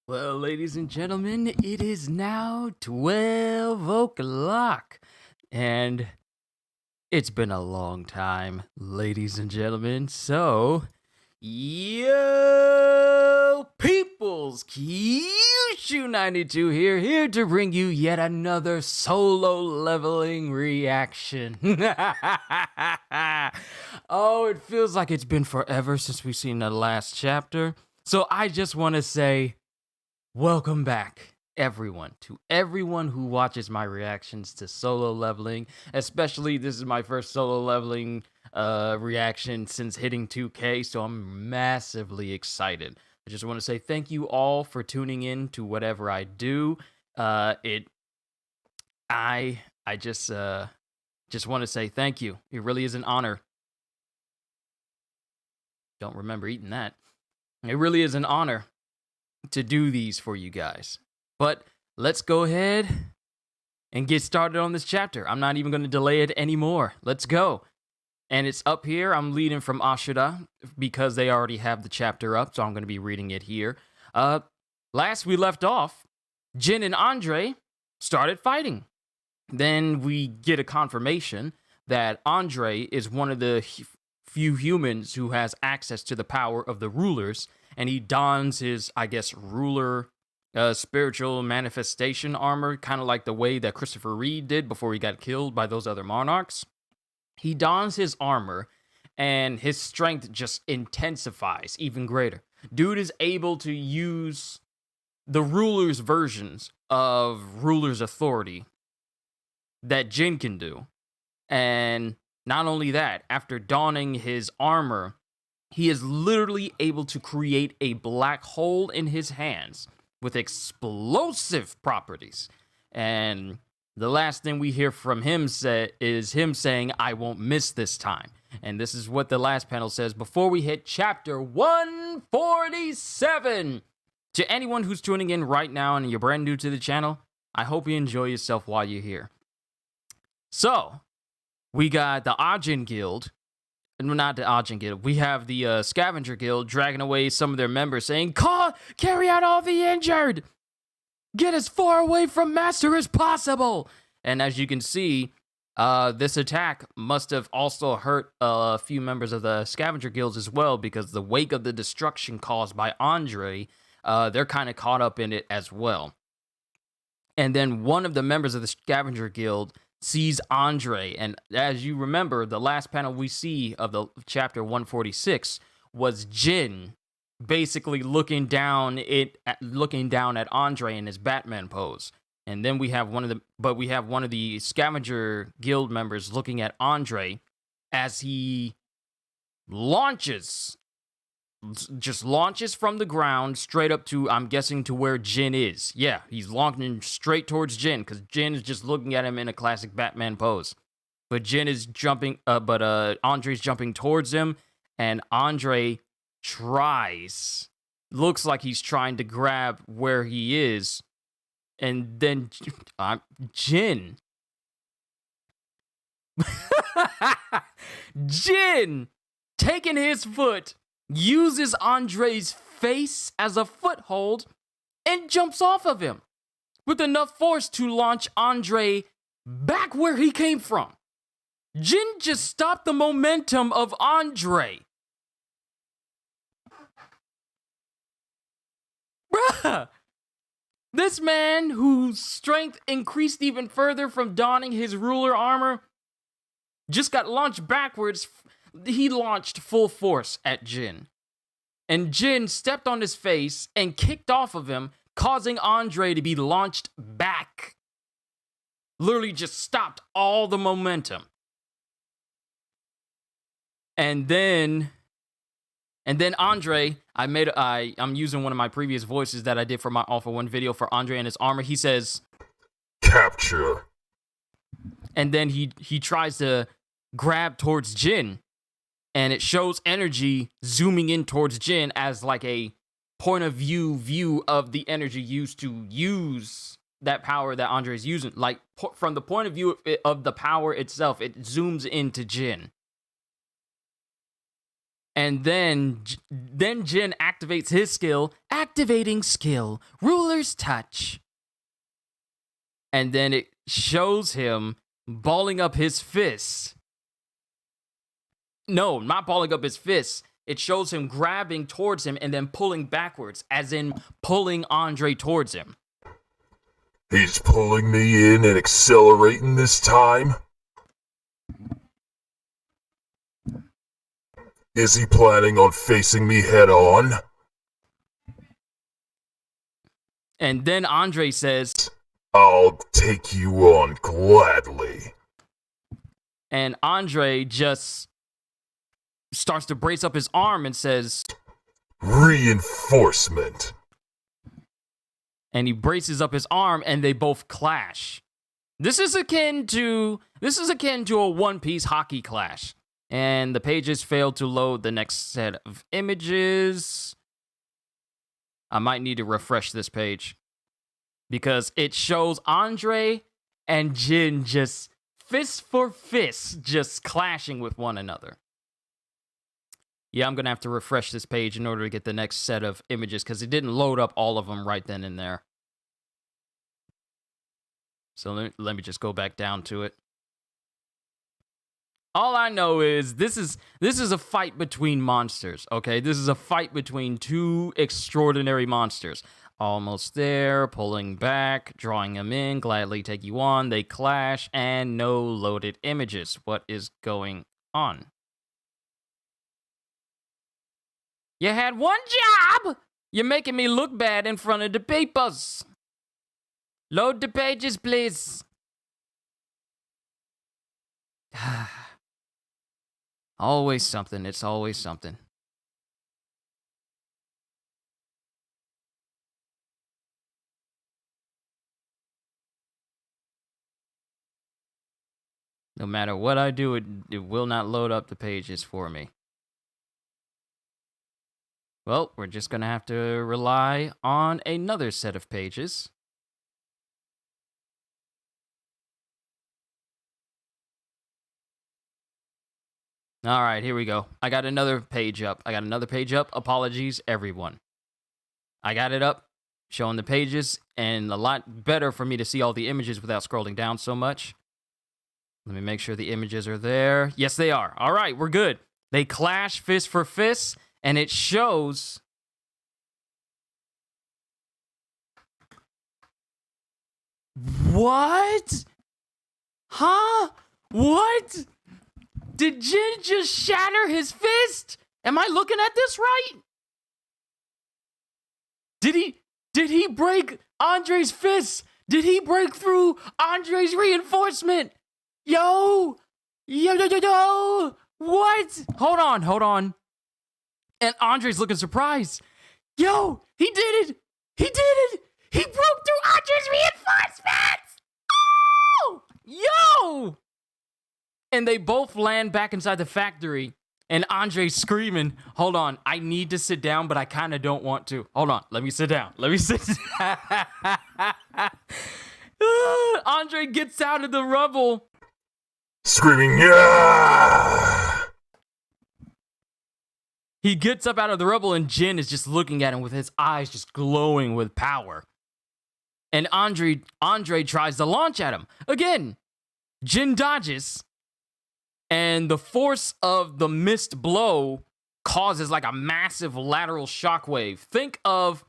Well, ladies and gentlemen, it is now 12 o'clock. And it's been a long time, ladies and gentlemen. So, yo, peoples, Kyushu92 here to bring you yet another solo leveling reaction. Oh, it feels like it's been forever since we've seen the last chapter. So I just want to say, welcome back, everyone, to everyone who watches my reactions to solo leveling. Especially, this is my first solo leveling reaction since hitting 2K, so I'm massively excited. I just want to say thank you all for tuning in to whatever I do. I just want to say thank you. It really is an honor. Don't remember eating that. It really is an honor to do these for you guys. But let's go ahead and get started on this chapter. I'm not even going to delay it anymore. Let's go. And it's up here. I'm leading from Ashura because they already have the chapter up, so I'm going to be reading it here. Last we left off, Jin and Andre started fighting. Then we get a confirmation that Andre is one of the few humans who has access to the power of the rulers, and he dons his, I guess, ruler spiritual manifestation armor, kind of like the way that Christopher Reed did before he got killed by those other monarchs. He dons his armor, and his strength just intensifies even greater. Dude is able to use the ruler's versions of ruler's authority that Jin can do. And not only that, after donning his armor, he is literally able to create a black hole in his hands with explosive properties. And the last thing we hear from him is him saying, "I won't miss this time." And this is what the last panel says before we hit chapter 147. To anyone who's tuning in right now and you're brand new to the channel, I hope you enjoy yourself while you're here. So, we got the Ajin Guild. Not the Ajin Guild. We have the Scavenger Guild dragging away some of their members, saying, "Carry out all the injured! Get as far away from Master as possible!" And as you can see, this attack must have also hurt a few members of the Scavenger Guilds as well, because the wake of the destruction caused by Andre, they're kind of caught up in it as well. And then one of the members of the Scavenger Guild sees Andre, and as you remember, the last panel we see of the chapter 146 was Jin basically looking down at Andre in his Batman pose. And then we have one of the Scavenger Guild members looking at Andre as he launches from the ground straight up to, I'm guessing, to where Jin is. Yeah, he's launching straight towards Jin because Jin is just looking at him in a classic Batman pose. But Jin is jumping, Andre's jumping towards him, and Andre looks like he's trying to grab where he is, and then Jin, Jin, taking his foot, uses Andre's face as a foothold and jumps off of him with enough force to launch Andre back where he came from. Jin just stopped the momentum of Andre. Bruh! This man, whose strength increased even further from donning his ruler armor, just got launched backwards. He launched full force at Jin. And Jin stepped on his face and kicked off of him, causing Andre to be launched back. Literally just stopped all the momentum. And then Andre, I'm using one of my previous voices that I did for my Alpha 1 video for Andre and his armor. He says, "Capture." And then he tries to grab towards Jin. And it shows energy zooming in towards Jin as like a point of view of the energy used to use that power that Andre is using. Like, from the point of view of the power itself, it zooms into Jin. And then Jin activates his skill, activating skill, ruler's touch. And then it shows him balling up his fists. No, not balling up his fists. It shows him grabbing towards him and then pulling backwards, as in pulling Andre towards him. He's pulling me in and accelerating this time? Is he planning on facing me head on? And then Andre says, I'll take you on gladly. And Andre just starts to brace up his arm and says, Reinforcement. And he braces up his arm and they both clash. This is akin to a One Piece hockey clash. And the pages fail to load the next set of images. I might need to refresh this page because it shows Andre and Jin just fist for fist, just clashing with one another. Yeah, I'm going to have to refresh this page in order to get the next set of images because it didn't load up all of them right then and there. So let me just go back down to it. All I know is this is a fight between monsters, okay? This is a fight between two extraordinary monsters. Almost there, pulling back, drawing them in, gladly take you on. They clash, and no loaded images. What is going on? You had one job! You're making me look bad in front of the papers. Load the pages, please. Always something. It's always something. No matter what I do, it will not load up the pages for me. Well, we're just going to have to rely on another set of pages. All right, here we go. I got another page up. Apologies, everyone. I got it up, showing the pages, and a lot better for me to see all the images without scrolling down so much. Let me make sure the images are there. Yes, they are. All right, we're good. They clash fist for fist, and it shows... What? Huh? What? Did Jin just shatter his fist? Am I looking at this right? Did he break Andre's fist? Did he break through Andre's reinforcement? Yo! What? Hold on. And Andre's looking surprised. Yo, he did it! He broke through Andre's reinforcements! Oh! Yo! And they both land back inside the factory. And Andre's screaming, hold on, I need to sit down, but I kind of don't want to. Hold on, let me sit down. Andre gets out of the rubble. Screaming, yeah! He gets up out of the rubble and Jin is just looking at him with his eyes just glowing with power. And Andre tries to launch at him. Again, Jin dodges. And the force of the missed blow causes like a massive lateral shockwave. Think of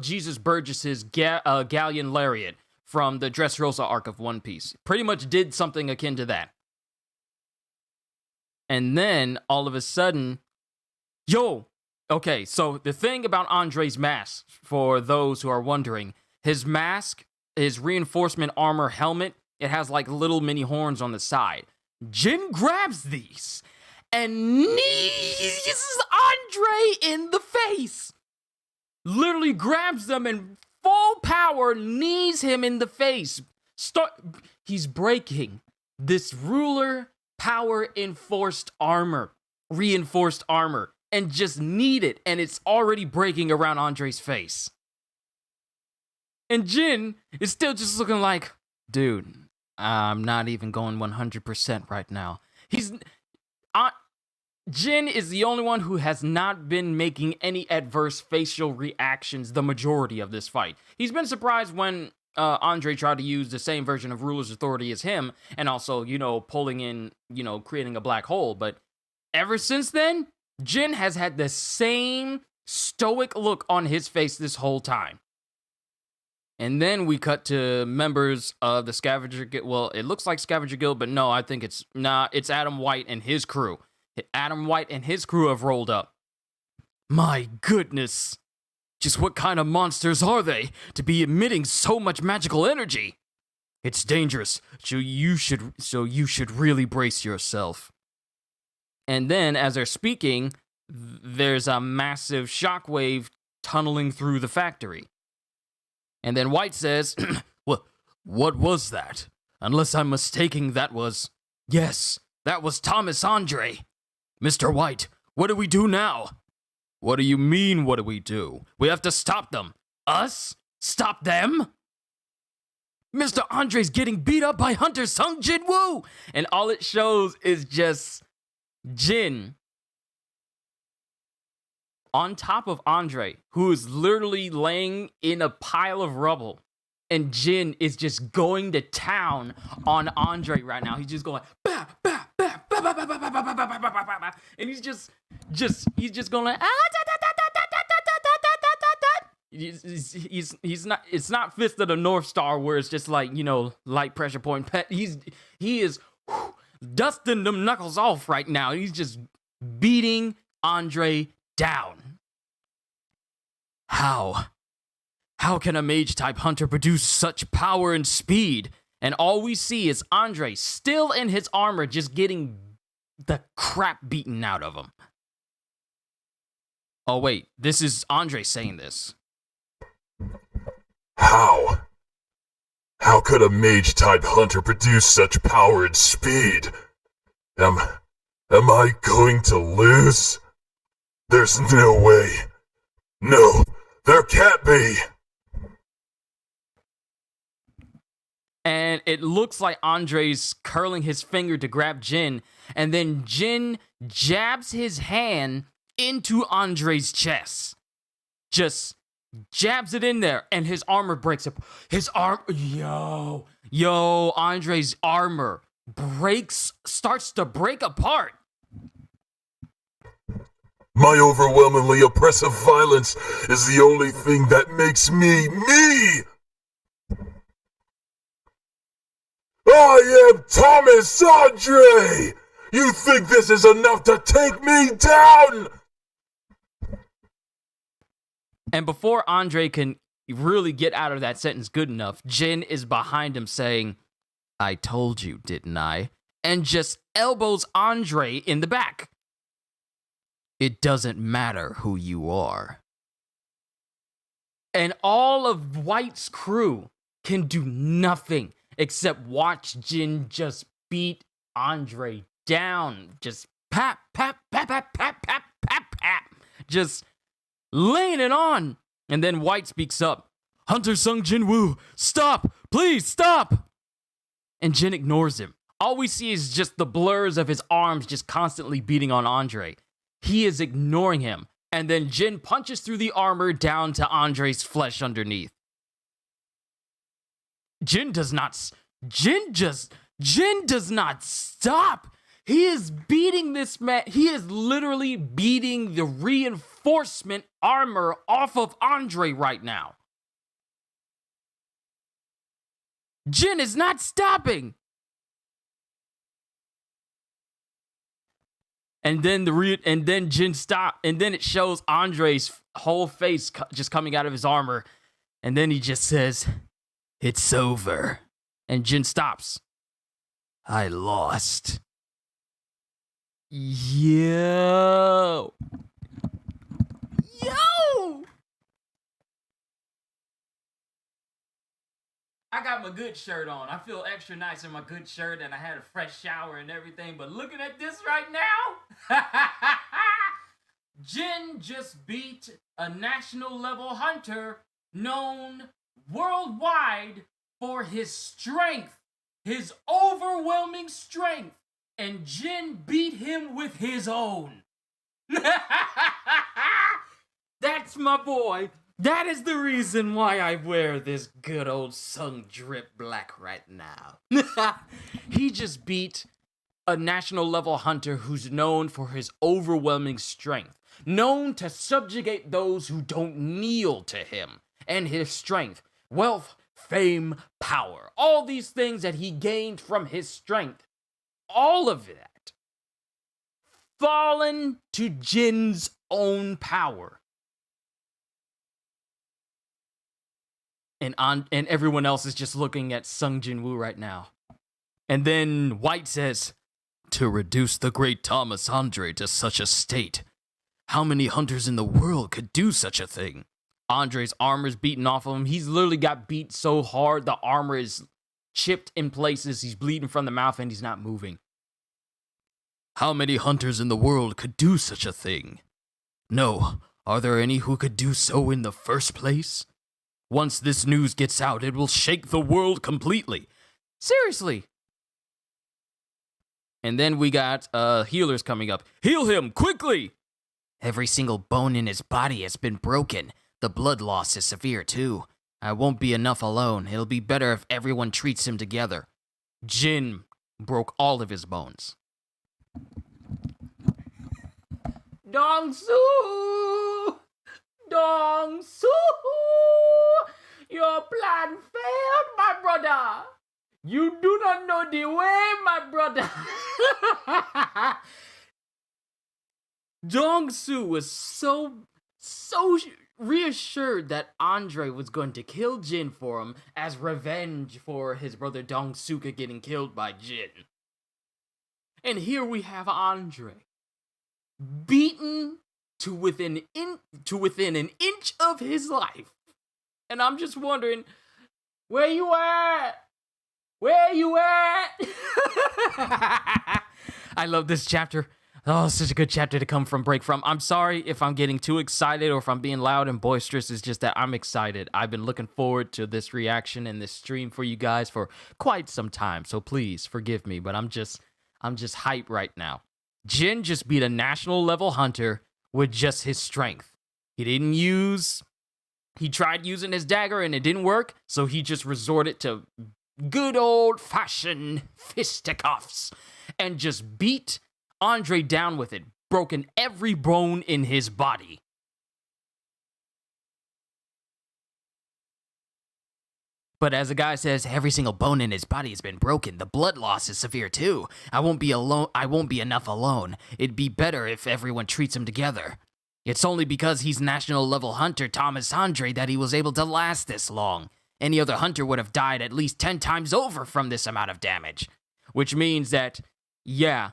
Jesus Burgess's Galleon Lariat from the Dressrosa arc of One Piece. Pretty much did something akin to that. And then, all of a sudden, okay, so the thing about Andre's mask, for those who are wondering, his mask, his reinforcement armor helmet, it has like little mini horns on the side. Jin grabs these and knees Andre in the face. Literally grabs them and full power knees him in the face. He's breaking this ruler power reinforced armor, and just kneed it, and it's already breaking around Andre's face. And Jin is still just looking like, dude, I'm not even going 100% right now. Jin is the only one who has not been making any adverse facial reactions the majority of this fight. He's been surprised when Andre tried to use the same version of ruler's authority as him, and also, pulling in, creating a black hole. But ever since then, Jin has had the same stoic look on his face this whole time. And then we cut to members of the Scavenger Guild. Well, it looks like Scavenger Guild, but no, I think it's Adam White and his crew. Adam White and his crew have rolled up. My goodness. Just what kind of monsters are they to be emitting so much magical energy? It's dangerous, so you should really brace yourself. And then, as they're speaking, there's a massive shockwave tunneling through the factory. And then White says, what was that? Unless I'm mistaken, yes, that was Thomas Andre. Mr. White, what do we do now? What do you mean, what do we do? We have to stop them. Us? Stop them? Mr. Andre's getting beat up by Hunter Sung Jin Woo! And all it shows is just Jin on top of Andre, who is literally laying in a pile of rubble. And Jin is just going to town on Andre right now. He's just going, bah, bah, bah, bah, bah, bah, bah, bah, bah, bah, bah, bah, bah, bah. And he's just going like, he's not, it's not Fist of the North Star where it's just like, light pressure point pet. He is dusting them knuckles off right now. He's just beating Andre down. How can a mage-type hunter produce such power and speed? And all we see is Andre, still in his armor, just getting the crap beaten out of him. Oh, wait. This is Andre saying this. How? How could a mage-type hunter produce such power and speed? Am I going to lose? There's no way. No, there can't be. And it looks like Andre's curling his finger to grab Jin, and then Jin jabs his hand into Andre's chest. Just jabs it in there, and his armor breaks up. Andre's armor starts to break apart. My overwhelmingly oppressive violence is the only thing that makes me me! I am Thomas Andre! You think this is enough to take me down? And before Andre can really get out of that sentence good enough, Jin is behind him saying, I told you, didn't I? And just elbows Andre in the back. It doesn't matter who you are. And all of White's crew can do nothing except watch Jin just beat Andre down. Just pap, pap, pap, pap, pap, pap, pap, pap. Just laying it on. And then White speaks up. Hunter Sung Jin Woo, stop! Please stop! And Jin ignores him. All we see is just the blurs of his arms just constantly beating on Andre. He is ignoring him. And then Jin punches through the armor down to Andre's flesh underneath. Jin does not stop. He is beating this man. He is literally beating the reinforcement armor off of Andre right now. Jin is not stopping. And then Jin stopped, and then it shows Andre's whole face just coming out of his armor, and then he just says, "It's over." And Jin stops. I lost. Yo! I got my good shirt on. I feel extra nice in my good shirt, and I had a fresh shower and everything, but looking at this right now, Jin just beat a national level hunter known worldwide for his strength, his overwhelming strength. and Jin beat him with his own. That's my boy. That is the reason why I wear this good old Sung Drip Black right now. He just beat a national level hunter who's known for his overwhelming strength, known to subjugate those who don't kneel to him, and his strength, wealth, fame, power, all these things that he gained from his strength, all of that fallen to Jin's own power. And everyone else is just looking at Sung Jin Woo right now. And then White says, "To reduce the great Thomas Andre to such a state, how many hunters in the world could do such a thing?" Andre's armor's beaten off of him. He's literally got beat so hard, the armor is chipped in places. He's bleeding from the mouth and he's not moving. "How many hunters in the world could do such a thing? No, are there any who could do so in the first place? Once this news gets out, it will shake the world completely. Seriously." And then we got healers coming up. "Heal him, quickly!" "Every single bone in his body has been broken. The blood loss is severe, too. I won't be enough alone. It'll be better if everyone treats him together." Jin broke all of his bones. "Dong-su! Dong-su! Your plan failed, my brother! You do not know the way, my brother!" Dong-su was so reassured that Andre was going to kill Jin for him as revenge for his brother Dong-suka getting killed by Jin. And here we have Andre, beaten to within an inch of his life. And I'm just wondering, where you at? Where you at? I love this chapter. Oh, such a good chapter to come from break from. I'm sorry if I'm getting too excited or if I'm being loud and boisterous. It's just that I'm excited. I've been looking forward to this reaction and this stream for you guys for quite some time. So please forgive me, but I'm just hype right now. Jin just beat a national level hunter with just his strength. He tried using his dagger and it didn't work, so he just resorted to good old-fashioned fisticuffs and just beat Andre down with it, broken every bone in his body. But as the guy says, every single bone in his body has been broken. The blood loss is severe too. I won't be enough alone. It'd be better if everyone treats him together. It's only because he's national level hunter Thomas Andre that he was able to last this long. Any other hunter would have died at least 10 times over from this amount of damage. Which means that, yeah,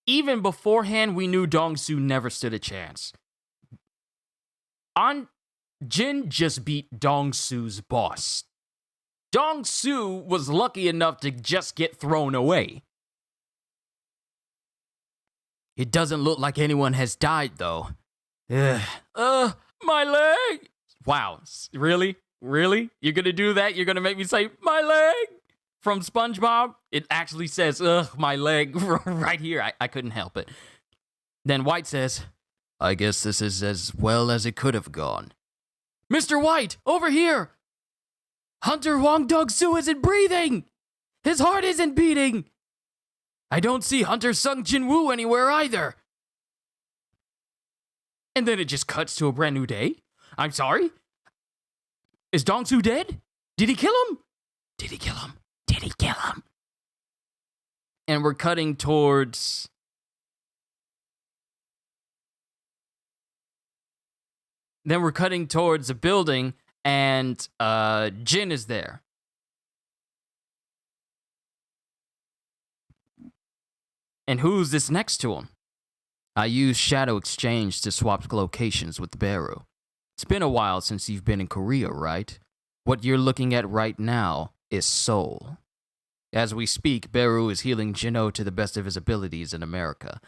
even beforehand, we knew Dong-su never stood a chance. Jin just beat Dong-su's boss. Dong-su was lucky enough to just get thrown away. It doesn't look like anyone has died, though. My leg! Wow, really? Really? You're gonna do that? You're gonna make me say, my leg? From SpongeBob? It actually says, my leg, right here. I couldn't help it. Then White says, I guess this is as well as it could have gone. Mr. White, over here! Hunter Hwang Dong-su isn't breathing! His heart isn't beating! I don't see Hunter Sung Jin Woo anywhere either. And then it just cuts to a brand new day. I'm sorry? Is Dong-su dead? Did he kill him? Did he kill him? Did he kill him? And we're cutting towards... Then we're cutting towards a building, and Jin is there. And who's this next to him? I used Shadow Exchange to swap locations with Beru. It's been a while since you've been in Korea, right? What you're looking at right now is Seoul. As we speak, Beru is healing Jino to the best of his abilities in America.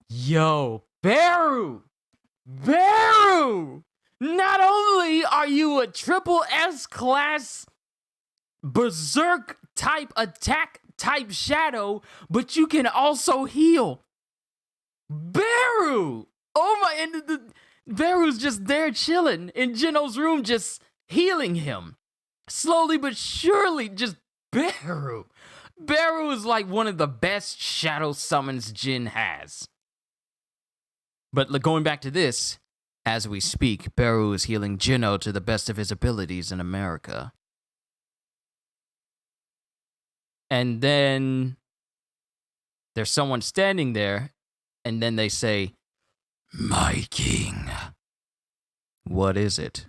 Yo, Beru! Beru! Not only are you a triple S class berserk type attack type shadow, but you can also heal. Beru! Oh my, and Beru's just there chilling in Jino's room, just healing him. Slowly but surely, just Beru. Beru is like one of the best shadow summons Jin has. But going back to this, as we speak, Beru is healing Jino to the best of his abilities in America. And then there's someone standing there, and then they say, "My king." What is it?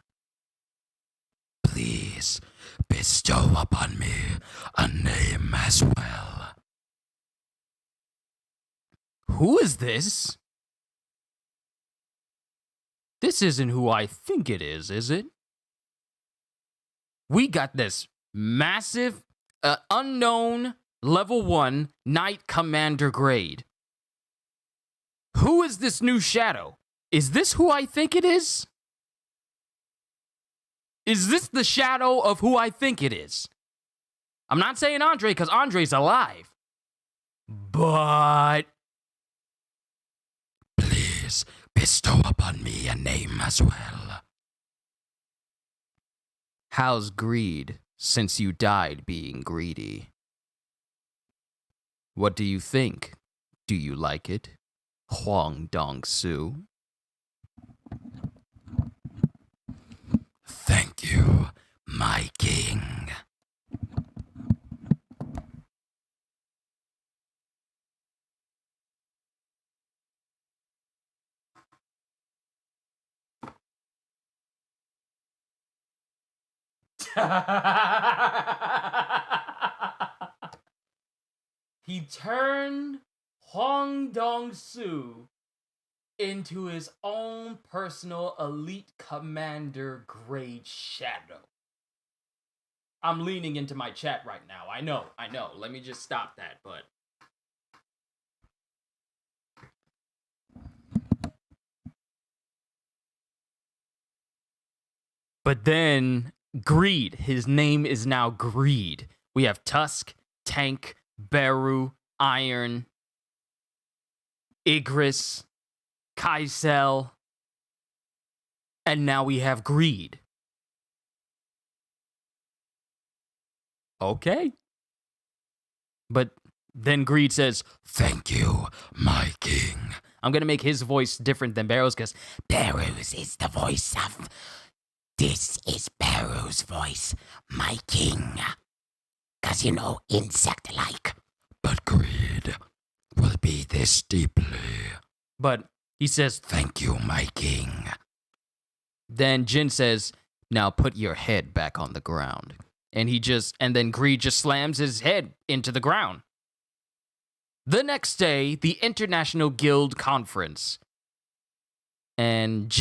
"Please bestow upon me a name as well." Who is this? This isn't who I think it is it? We got this massive, unknown, level 1 Knight Commander grade. Who is this new shadow? Is this who I think it is? Is this the shadow of who I think it is? I'm not saying Andre, because Andre's alive. But please bestow upon me a name as well. How's greed since you died being greedy? What do you think? Do you like it? Huang Dong-su. Thank you, my king. He turned Huang Dong-su into his own personal elite commander grade shadow. I'm leaning into my chat right now. I know. Let me just stop that, but then Greed. His name is now Greed. We have Tusk, Tank, Beru, Iron, Igris, Kaisel, and now we have Greed. Okay. But then Greed says, "Thank you, my king." I'm going to make his voice different than Beru's, because Beru's is the voice of... This is Beru's voice, my king. Because, insect-like. But Greed will be this deeply. But he says, "Thank you, my king." Then Jin says, "Now put your head back on the ground." And then Greed just slams his head into the ground. The next day, the International Guild Conference. And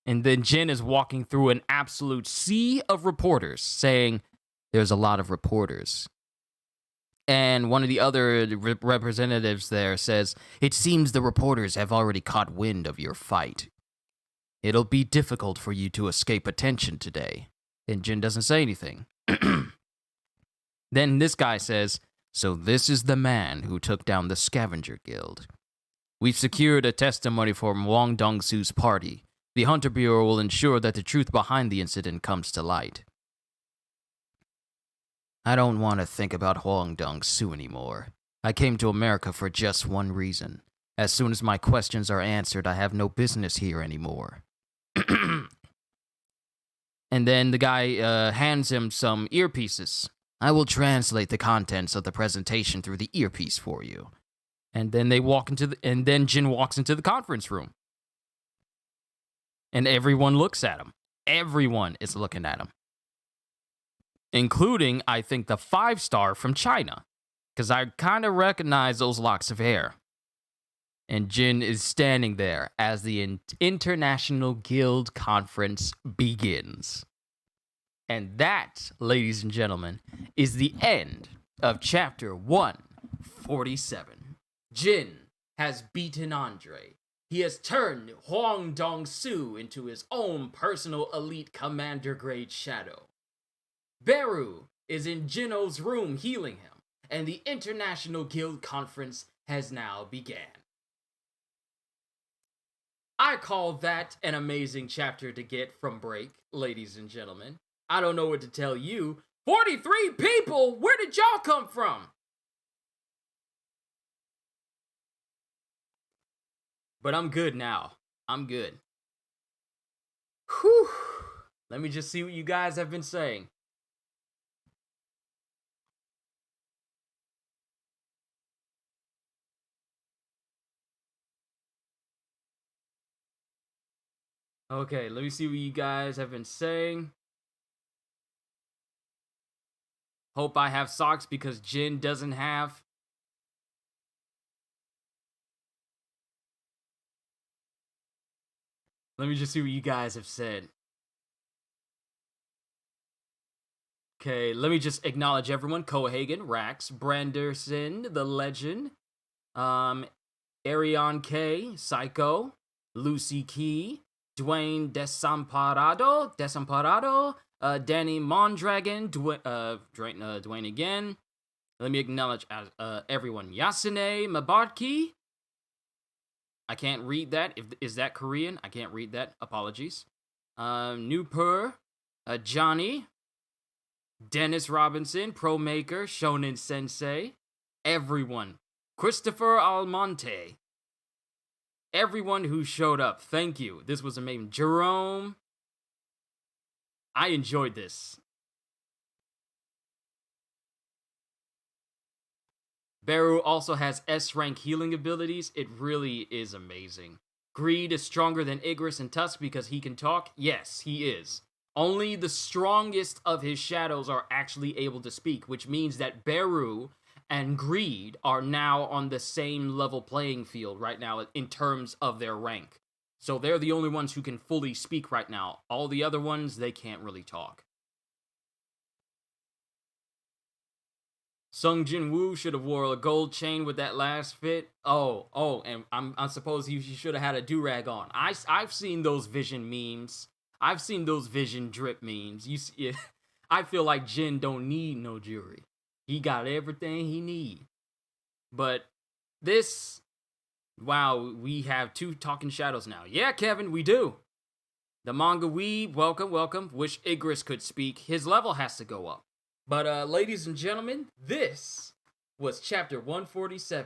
then Jin is walking through an absolute sea of reporters, saying, "There's a lot of reporters." And one of the other representatives there says, "It seems the reporters have already caught wind of your fight. It'll be difficult for you to escape attention today." And Jin doesn't say anything. Then this guy says, "So this is the man who took down the Scavenger Guild. We've secured a testimony from Wang Dong-su's party. The Hunter Bureau will ensure that the truth behind the incident comes to light." I don't want to think about Huang Dong-su anymore. I came to America for just one reason. As soon as my questions are answered, I have no business here anymore. And then the guy hands him some earpieces. "I will translate the contents of the presentation through the earpiece for you." And then then Jin walks into the conference room. And everyone looks at him. Everyone is looking at him. Including, I think, the 5-star from China. Because I kind of recognize those locks of hair. And Jin is standing there as the International Guild Conference begins. And that, ladies and gentlemen, is the end of chapter 147. Jin has beaten Andre. He has turned Huang Dong-su into his own personal elite commander grade shadow. Beru is in Jino's room healing him, and the International Guild Conference has now began. I call that an amazing chapter to get from break, ladies and gentlemen. I don't know what to tell you. 43 people? Where did y'all come from? But I'm good now. I'm good. Whew. Let me just see what you guys have been saying. Okay, let me see what you guys have been saying. Hope I have socks because Jin doesn't have. Let me just see what you guys have said. Okay, let me just acknowledge everyone. Cohagen, Rax, Branderson, The Legend, Arion K, Psycho, Lucy Key, Dwayne Desamparado, Danny Mondragon, Dwayne again. Let me acknowledge everyone. Yasune Mabarki. I can't read that. Is that Korean? I can't read that. Apologies. Newpur, Johnny, Dennis Robinson, Pro Maker, Shonen Sensei, everyone. Christopher Almonte. Everyone who showed up, thank you. This was amazing. Jerome, I enjoyed this. Beru also has S-rank healing abilities. It really is amazing. Greed is stronger than Igris and Tusk because he can talk. Yes, he is. Only the strongest of his shadows are actually able to speak, which means that Beru and Greed are now on the same level playing field right now in terms of their rank. So they're the only ones who can fully speak right now. All the other ones, they can't really talk. Sung Jin Woo should have wore a gold chain with that last fit. And I suppose he should have had a do-rag on. I've seen those Vision memes. I've seen those Vision drip memes. I feel like Jin don't need no jewelry. He got everything he need. But this, wow, we have 2 talking shadows now. Yeah, Kevin, we do. The manga weeb, welcome. Wish Igris could speak. His level has to go up. But ladies and gentlemen, this was chapter 147.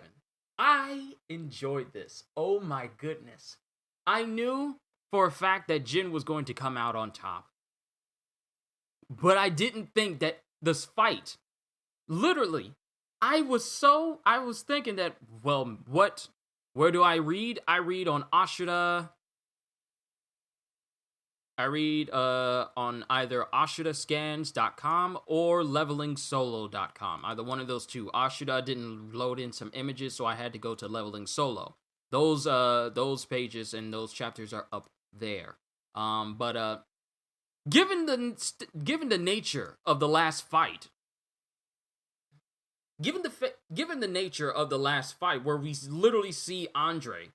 I enjoyed this. Oh my goodness. I knew for a fact that Jin was going to come out on top. But I didn't think that this fight, literally, I was thinking that, well, where do I read? I read on Ashura. I read on either ashurascans.com or levelingsolo.com. Either one of those two. Ashura didn't load in some images, so I had to go to Leveling Solo. Those pages and those chapters are up there. But given the nature of the last fight, given the nature of the last fight, where we literally see Andre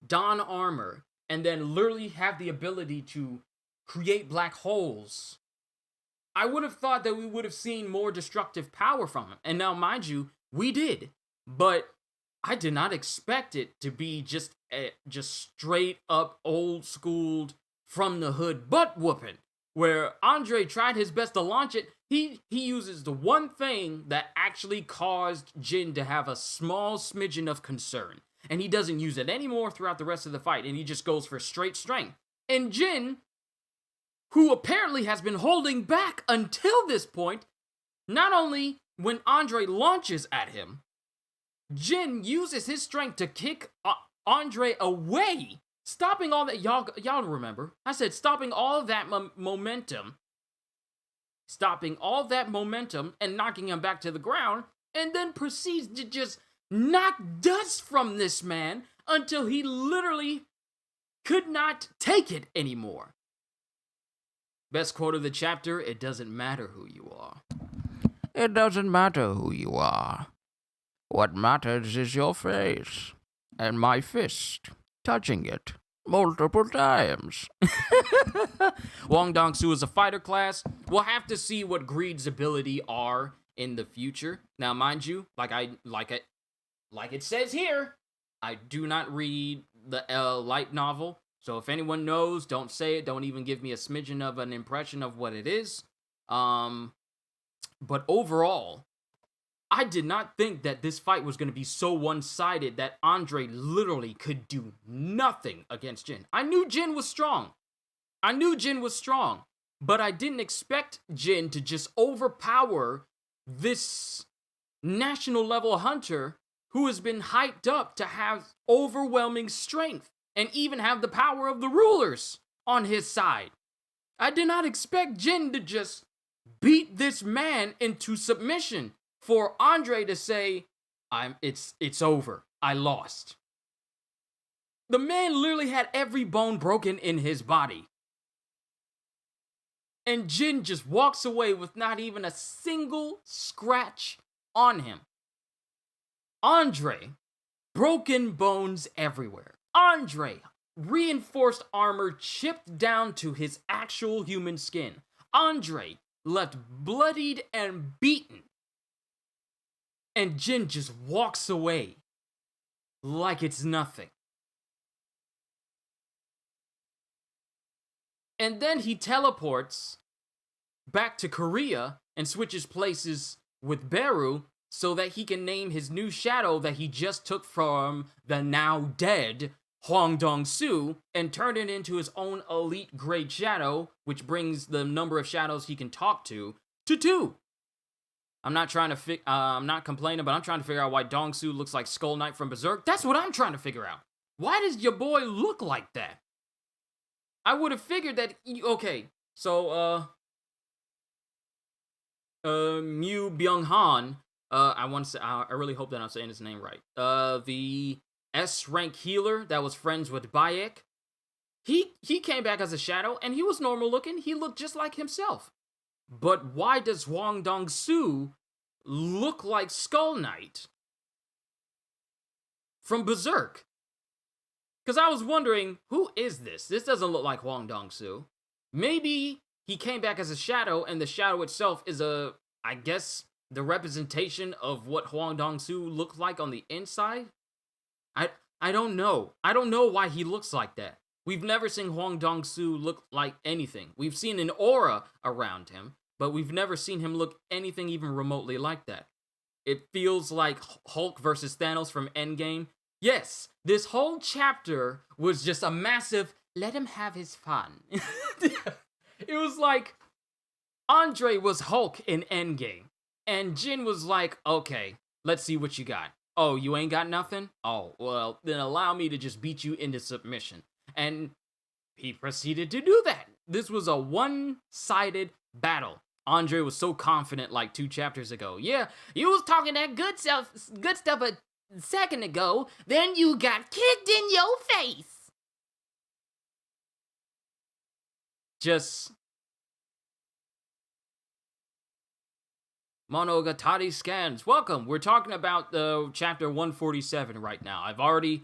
don armor and then literally have the ability to create black holes, I would have thought that we would have seen more destructive power from him. And now, mind you, we did, but I did not expect it to be just straight up old schooled from the hood butt whooping, where Andre tried his best to launch it. He uses the one thing that actually caused Jin to have a small smidgen of concern, and he doesn't use it anymore throughout the rest of the fight, and he just goes for straight strength. And Jin, who apparently has been holding back until this point, not only when Andre launches at him, Jin uses his strength to kick Andre away, stopping all that. Y'all remember, I said stopping all of that momentum, and knocking him back to the ground, and then proceeds to just knock dust from this man until he literally could not take it anymore. Best quote of the chapter: "It doesn't matter who you are. It doesn't matter who you are. What matters is your face and my fist touching it." multiple times. Wong Dong-soo is a fighter class. We'll have to see what Greed's ability are in the future. Now, mind you, like it says here, I do not read the light novel. So if anyone knows, don't say it. Don't even give me a smidgen of an impression of what it is. But overall, I did not think that this fight was going to be so one-sided that Andre literally could do nothing against Jin. I knew Jin was strong. But I didn't expect Jin to just overpower this national level hunter who has been hyped up to have overwhelming strength and even have the power of the rulers on his side. I did not expect Jin to just beat this man into submission for Andre to say, it's over. I lost. The man literally had every bone broken in his body. And Jin just walks away with not even a single scratch on him. Andre, broken bones everywhere. Andre, reinforced armor chipped down to his actual human skin. Andre, left bloodied and beaten. And Jin just walks away like it's nothing. And then he teleports back to Korea and switches places with Beru so that he can name his new shadow that he just took from the now dead Hwang Dong-soo and turn it into his own elite grade shadow, which brings the number of shadows he can talk to 2. I'm not complaining, but I'm trying to figure out why Dong-soo looks like Skull Knight from Berserk. That's what I'm trying to figure out. Why does your boy look like that? I would have figured that, okay, so, Mu Byung-han, I really hope that I'm saying his name right. The S-rank healer that was friends with Bayek, he came back as a shadow, and he was normal looking. He looked just like himself. But why does Hwang Dong-soo look like Skull Knight from Berserk? Because I was wondering, who is this? This doesn't look like Hwang Dong-soo. Maybe he came back as a shadow, and the shadow itself is I guess, the representation of what Hwang Dong-soo looked like on the inside? I don't know. I don't know why he looks like that. We've never seen Hwang Dong-soo look like anything. We've seen an aura around him, but we've never seen him look anything even remotely like that. It feels like Hulk versus Thanos from Endgame. Yes, this whole chapter was just a massive, let him have his fun. It was like, Andre was Hulk in Endgame, and Jin was like, okay, let's see what you got. Oh, you ain't got nothing? Oh, well, then allow me to just beat you into submission. And he proceeded to do that. This was a one-sided battle. Andre was so confident like 2 chapters ago. Yeah, you was talking that good stuff a second ago, then you got kicked in your face. Just Monogatari scans. Welcome. We're talking about the chapter 147 right now. I've already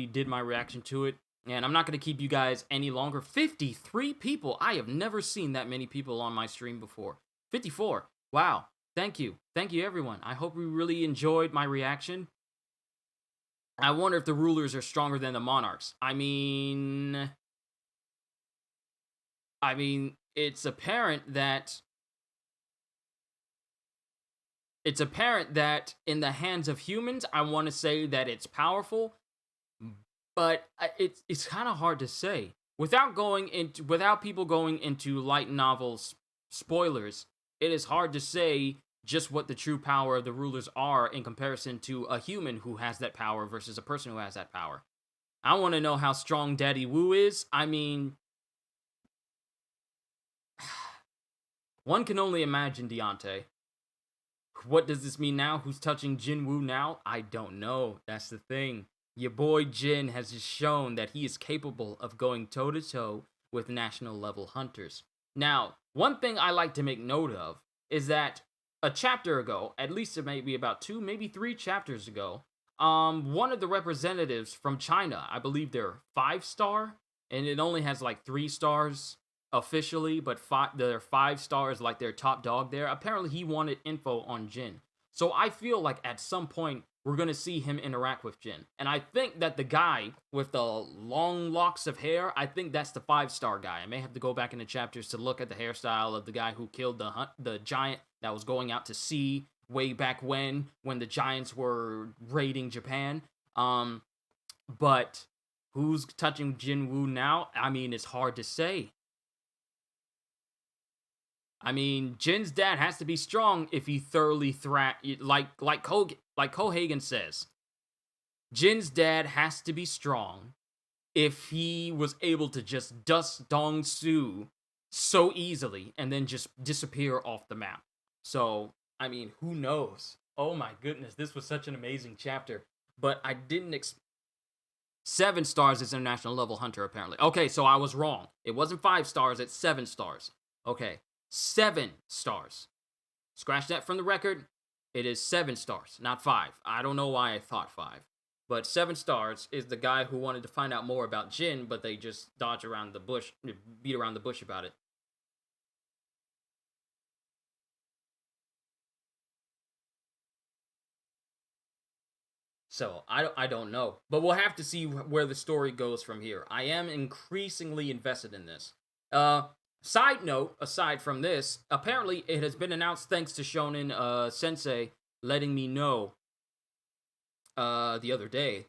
did my reaction to it, and I'm not going to keep you guys any longer. 53 people. I have never seen that many people on my stream before. 54. Wow. Thank you. Thank you, everyone. I hope you really enjoyed my reaction. I wonder if the rulers are stronger than the monarchs. I mean, it's apparent that in the hands of humans, I want to say that it's powerful, but it's kind of hard to say. Without people going into light novels spoilers, it is hard to say just what the true power of the rulers are in comparison to a human who has that power versus a person who has that power. I want to know how strong Daddy Woo is. I mean, one can only imagine, Deontay. What does this mean now? Who's touching Jin Woo now? I don't know. That's the thing. Your boy Jin has just shown that he is capable of going toe-to-toe with national level hunters. Now, one thing I like to make note of is that a chapter ago, at least it may be about 2, maybe 3 chapters ago, one of the representatives from China, I believe they're 5-star, and it only has like 3 stars officially, but they're 5 stars like their top dog there. Apparently, he wanted info on Jin. So I feel like at some point we're gonna see him interact with Jin, and I think that the guy with the long locks of hair, I think that's the 5-star guy. I may have to go back in the chapters to look at the hairstyle of the guy who killed the giant that was going out to sea way back when the giants were raiding Japan. But who's touching Jin Woo now? I mean, it's hard to say. I mean, Jin's dad has to be strong if he thoroughly like Kohagen says. Jin's dad has to be strong if he was able to just dust Dong Su so easily and then just disappear off the map. So, I mean, who knows? Oh my goodness, this was such an amazing chapter. But I didn't 7 stars is international level hunter, apparently. Okay, so I was wrong. It wasn't 5 stars, it's 7 stars. Okay, 7 stars. Scratch that from the record. It is 7 stars, not 5. I don't know why I thought 5. But 7 stars is the guy who wanted to find out more about Jin, but they just dodge around the bush, beat around the bush about it. So, I don't know. But we'll have to see where the story goes from here. I am increasingly invested in this. Side note, aside from this, apparently it has been announced thanks to Shonen Sensei letting me know the other day.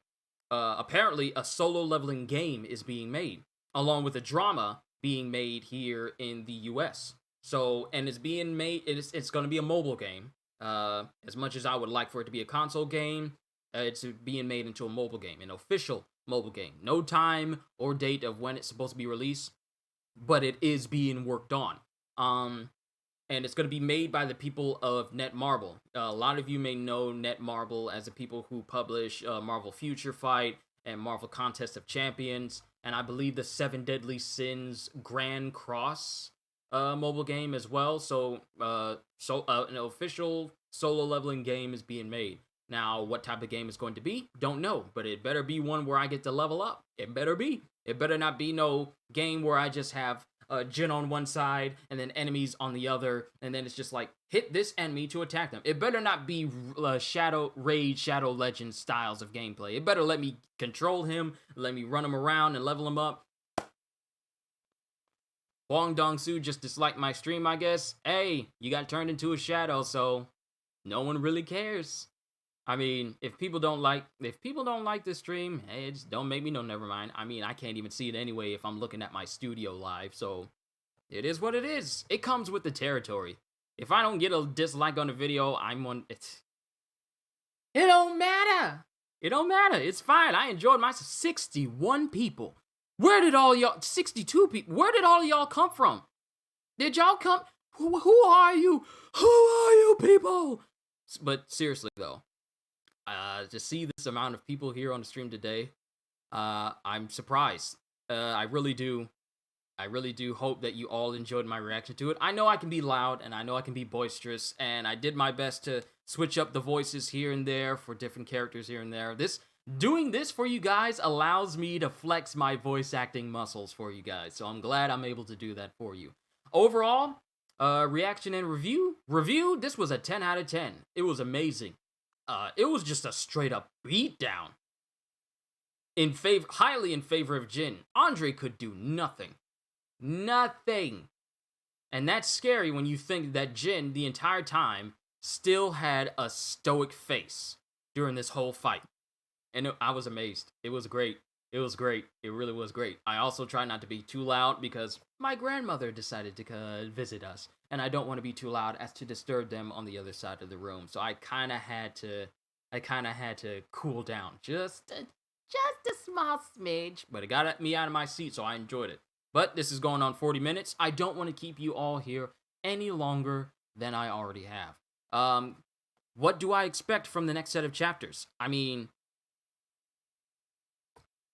Apparently a solo leveling game is being made, along with a drama being made here in the US. So, and it's being made, it's going to be a mobile game. As much as I would like for it to be a console game, it's being made into a mobile game, an official mobile game. No time or date of when it's supposed to be released, but it is being worked on. And it's going to be made by the people of Netmarble. A lot of you may know Netmarble as the people who publish Marvel Future Fight and Marvel Contest of Champions, and I believe the 7 Deadly Sins Grand Cross mobile game as well. So, an official solo leveling game is being made. Now, what type of game it's going to be, don't know, but it better be one where I get to level up. It better be. It better not be no game where I just have Jin on one side and then enemies on the other, and then it's just like, hit this enemy to attack them. It better not be Shadow Legends styles of gameplay. It better let me control him, let me run him around and level him up. Huang Dong-su just disliked my stream, I guess. Hey, you got turned into a shadow, so no one really cares. I mean, if people don't like this stream, hey, just don't make me know, never mind. I mean, I can't even see it anyway if I'm looking at my studio live, so it is what it is. It comes with the territory. If I don't get a dislike on the video, it don't matter. It don't matter. It's fine. I enjoyed my 61 people. Where did all y'all 62 people? Where did all y'all come from? Did y'all come? Who are you? Who are you people? But seriously though, to see this amount of people here on the stream today, I'm surprised. I really do hope that you all enjoyed my reaction to it. I know I can be loud, and I know I can be boisterous, and I did my best to switch up the voices here and there for different characters here and there. Doing this for you guys allows me to flex my voice acting muscles for you guys, so I'm glad I'm able to do that for you. Overall, reaction and review, this was a 10 out of 10. It was amazing. It was just a straight up beatdown. Highly in favor of Jin. Andre could do nothing. Nothing. And that's scary when you think that Jin, the entire time, still had a stoic face during this whole fight. And I was amazed. It was great. It was great. It really was great. I also try not to be too loud because my grandmother decided to visit us, and I don't want to be too loud as to disturb them on the other side of the room. So I kind of had to cool down just a small smidge, but it got me out of my seat, so I enjoyed it. But this is going on 40 minutes. I don't want to keep you all here any longer than I already have. What do I expect from the next set of chapters? I mean,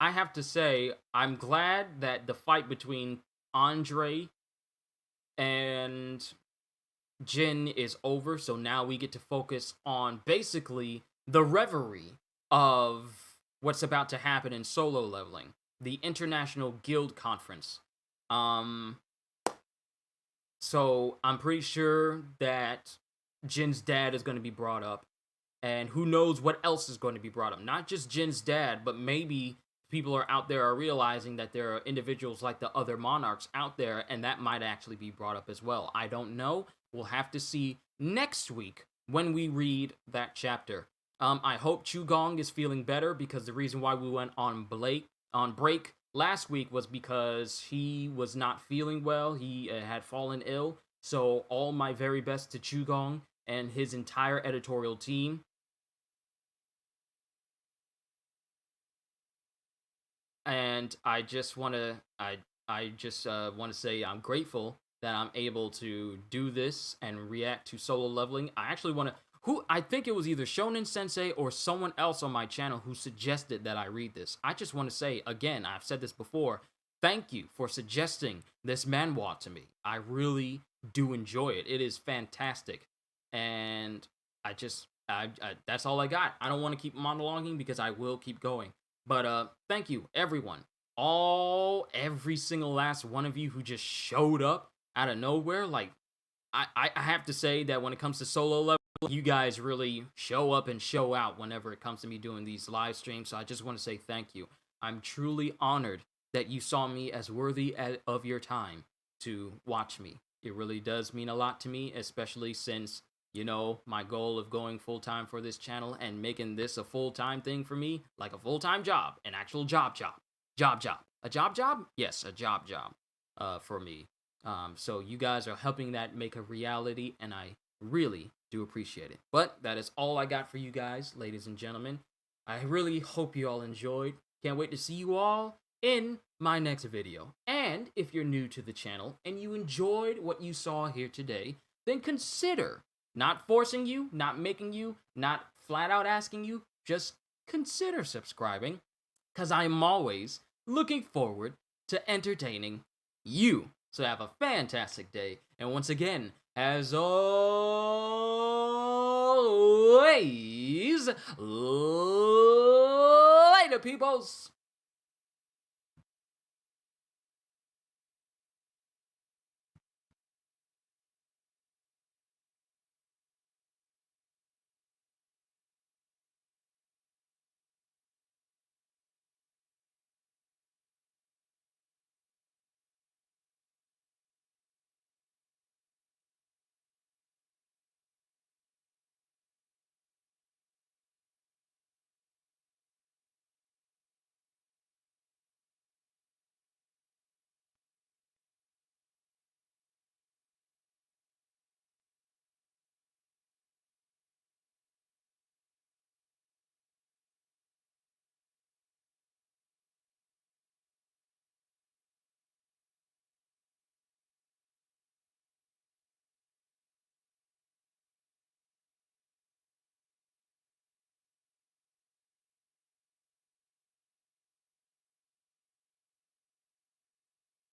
I have to say, I'm glad that the fight between Andre and Jin is over, so now we get to focus on basically the reverie of what's about to happen in Solo Leveling, the International Guild Conference. So I'm pretty sure that Jin's dad is going to be brought up, and who knows what else is going to be brought up. Not just Jin's dad, but maybe people are out there are realizing that there are individuals like the other monarchs out there, and that might actually be brought up as well. I don't know. We'll have to see next week when we read that chapter. I hope Chugong is feeling better, because the reason why we went on break last week was because he was not feeling well. He had fallen ill. So all my very best to Chugong and his entire editorial team. And I just want to want to say I'm grateful that I'm able to do this and react to Solo Leveling. I actually want to I think it was either Shonen Sensei or someone else on my channel who suggested that I read this. I just want to say, again, I've said this before, thank you for suggesting this manhwa to me. I really do enjoy it. It is fantastic. And that's all I got. I don't want to keep monologuing because I will keep going. But thank you, everyone. Every single last one of you who just showed up out of nowhere. Like, I have to say that when it comes to Solo Level, you guys really show up and show out whenever it comes to me doing these live streams. So I just want to say thank you. I'm truly honored that you saw me as worthy of your time to watch me. It really does mean a lot to me, especially since, you know, my goal of going full-time for this channel and making this a full-time thing for me, like a full-time job, an actual job. A job? Yes, a job for me. So you guys are helping that make a reality, and I really do appreciate it. But that is all I got for you guys, ladies and gentlemen. I really hope you all enjoyed. Can't wait to see you all in my next video. And if you're new to the channel and you enjoyed what you saw here today, then consider, not forcing you, not making you, not flat out asking you, just consider subscribing, because I'm always looking forward to entertaining you. So have a fantastic day, and once again, as always, later, peoples!